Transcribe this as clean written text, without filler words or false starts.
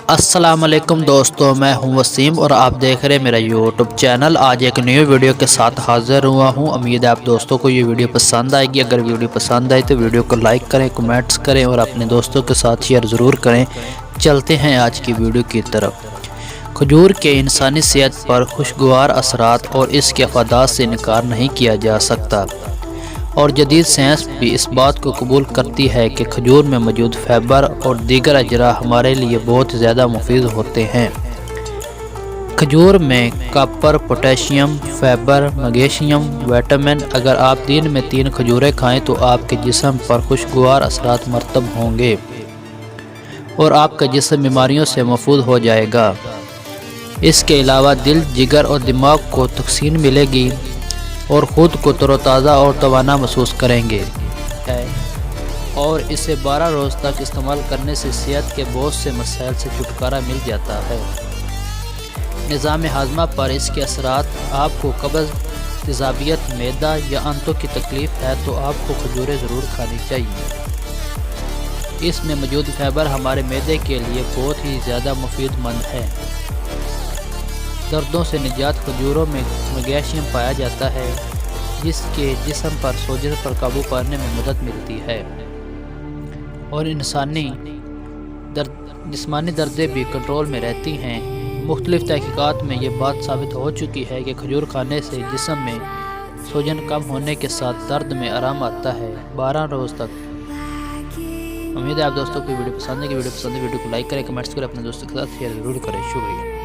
السلام علیکم دوستوں، میں ہوں وسیم اور آپ دیکھ رہے ہیں میرا یوٹیوب چینل۔ آج ایک نیو ویڈیو کے ساتھ حاضر ہوا ہوں۔ امید ہے آپ دوستوں کو یہ ویڈیو پسند آئے گی۔ اگر ویڈیو پسند آئے تو ویڈیو کو لائک کریں، کمنٹس کریں اور اپنے دوستوں کے ساتھ شیئر ضرور کریں۔ چلتے ہیں آج کی ویڈیو کی طرف۔ کھجور کے انسانی صحت پر خوشگوار اثرات اور اس کے افادات سے انکار نہیں کیا جا سکتا، اور جدید سائنس بھی اس بات کو قبول کرتی ہے کہ کھجور میں موجود فائبر اور دیگر اجزاء ہمارے لیے بہت زیادہ مفید ہوتے ہیں۔ کھجور میں copper, potassium, fibre, magnesium, vitamin. اگر آپ دن میں 3 کھجوریں کھائیں تو آپ کے جسم پر خوشگوار اثرات مرتب ہوں گے اور آپ کا جسم بیماریوں سے محفوظ ہو جائے گا۔ اس کے علاوہ دل، جگر اور دماغ کو تکسین ملے گی اور خود کو تر و تازہ اور توانا محسوس کریں گے، اور اسے 12 روز تک استعمال کرنے سے صحت کے بہت سے مسائل سے چھٹکارا مل جاتا ہے۔ نظام ہاضمہ پر اس کے اثرات۔ آپ کو قبض، تیزابیت، معدہ یا آنتوں کی تکلیف ہے تو آپ کو کھجوریں ضرور کھانی چاہیے۔ اس میں موجود فائبر ہمارے معدے کے لیے بہت ہی زیادہ مفید مند ہے۔ دردوں سے نجات۔ کھجوروں میں میگنیشیم پایا جاتا ہے جس کے جسم پر سوجن پر قابو پانے میں مدد ملتی ہے، اور جسمانی دردیں بھی کنٹرول میں رہتی ہیں۔ مختلف تحقیقات میں یہ بات ثابت ہو چکی ہے کہ کھجور کھانے سے جسم میں سوجن کم ہونے کے ساتھ درد میں آرام آتا ہے 12 روز تک۔ امید ہے آپ دوستوں کو ویڈیو پسند ہے۔ ویڈیو کو لائک کریں، کمنٹس کریں، اپنے دوستوں کے ساتھ شیئر ضرور کریں۔ شکریہ۔